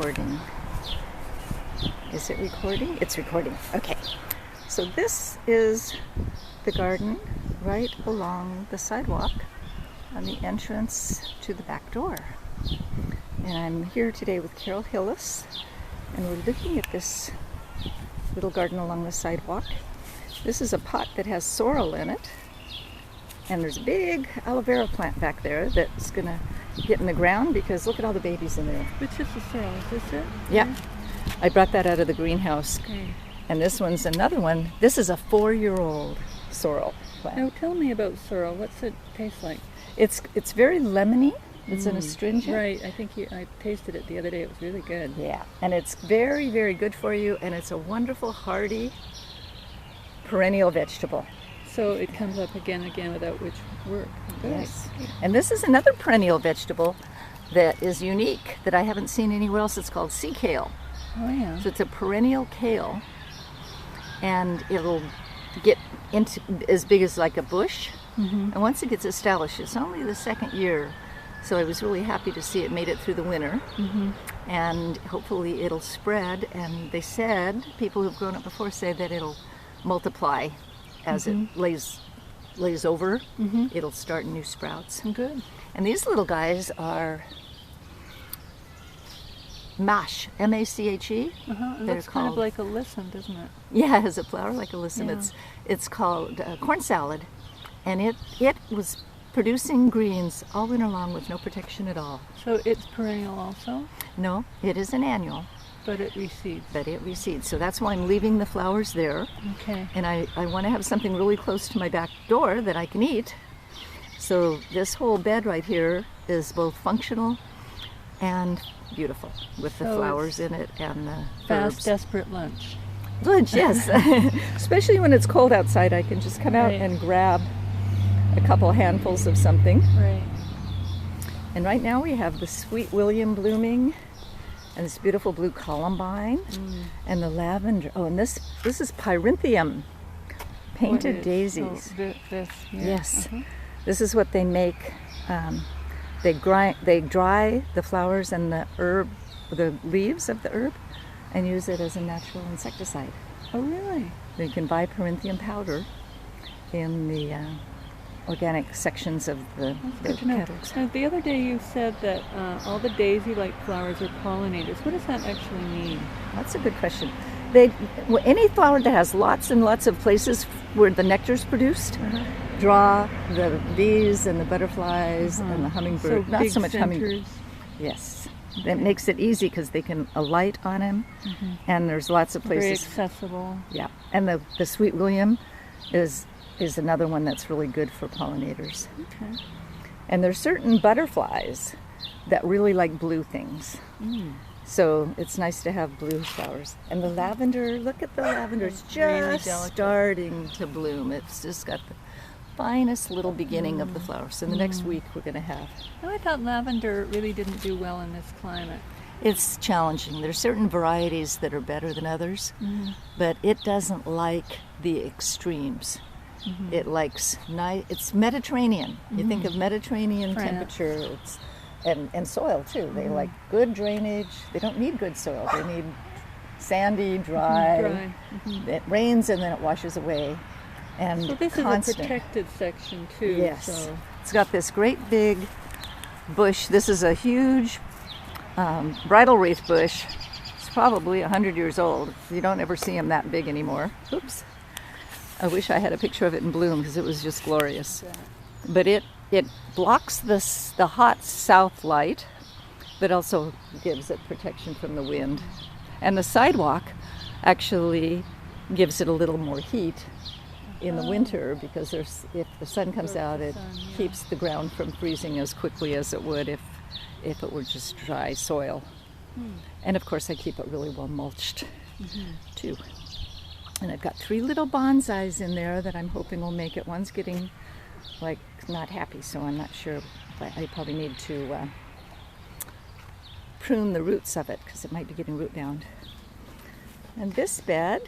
recording. Is it recording? It's recording. Okay. So this is the garden right along the sidewalk on the entrance to the back door. And I'm here today with Carol Hillis, and we're looking at this little garden along the sidewalk. This is a pot that has sorrel in it, and there's a big aloe vera plant back there that's going to get in the ground because look at all the babies in there. Which is the sorrel? Is this it? Yeah. I brought that out of the greenhouse. Okay. And this one's another one. This is a 4-year-old sorrel plant. Now tell me about sorrel. What's it taste like? It's very lemony. It's an astringent. Right. I think I tasted it the other day. It was really good. Yeah. And it's very, very good for you. And it's a wonderful, hardy, perennial vegetable. So it comes up again and again without which work. Good. Yes. And this is another perennial vegetable that is unique that I haven't seen anywhere else. It's called sea kale. Oh yeah. So it's a perennial kale, and it'll get into as big as like a bush. Mm-hmm. And once it gets established, it's only the second year. So I was really happy to see it made it through the winter. Mm-hmm. And hopefully it'll spread. And they said, people who've grown it before say that it'll multiply as it lays over. Mm-hmm. It'll start new sprouts. Good. And these little guys are mache, M-A-C-H-E. It They're looks kind of called- like a listen, doesn't it? Yeah, it has a flower like a listen. Yeah. It's called corn salad, and it was producing greens all winter long with no protection at all. So it's perennial also, No, it is an annual, but it reseeds. but it reseeds. So that's why I'm leaving the flowers there, Okay. and I want to have something really close to my back door that I can eat. So this whole bed right here is both functional and beautiful with the So flowers in it and the Fast, herbs. desperate lunch. Lunch, yes. Especially when it's cold outside, I can just come out Right. and grab a couple handfuls of something. Right. And right now we have the sweet William blooming, and this beautiful blue columbine, and the lavender. Oh, and this is Pyrinthium, painted What is- daisies. Oh, this. Yeah. Yes, Uh-huh. this is what they make. They dry the flowers and the leaves of the herb, and use it as a natural insecticide. Oh really? You can buy Pyrinthium powder in the organic sections of the Good to know. catalogs. Now, the other day you said that all the daisy-like flowers are pollinators. What does that actually mean? That's a good question. Any flower that has lots and lots of places where the nectar is produced draw the bees and the butterflies and the hummingbird. So Not big so much hummingbird. centers. Yes. That makes it easy because they can alight on them, and there's lots of Very places. accessible. Yeah. And the sweet William is another one that's really good for pollinators. Okay. And there's certain butterflies that really like blue things. So it's nice to have blue flowers. And the lavender, look at the lavender. It's Really just delicate. starting to bloom. It's just got the finest little beginning of the flowers. So the next week we're going to have. No, I thought lavender really didn't do well in this climate. It's challenging. There's certain varieties that are better than others, but it doesn't like the extremes. It likes it's Mediterranean. You think of Mediterranean France. temperature, and soil too. They like good drainage. They don't need good soil. They need sandy, dry. It rains and then it washes away. And So this constant. is a protected section too. Yes. So It's got this great big bush. This is a huge bridal wreath bush. It's probably 100 years old. You don't ever see them that big anymore. Oops. I wish I had a picture of it in bloom because it was just glorious. But it blocks the hot south light, but also gives it protection from the wind. And the sidewalk actually gives it a little more heat in the winter because if the sun comes out, it keeps the ground from freezing as quickly as it would if it were just dry soil. And of course I keep it really well mulched too. And I've got 3 little bonsais in there that I'm hoping will make it. One's getting like not happy, so I'm not sure. But I probably need to prune the roots of it because it might be getting root bound. And this bed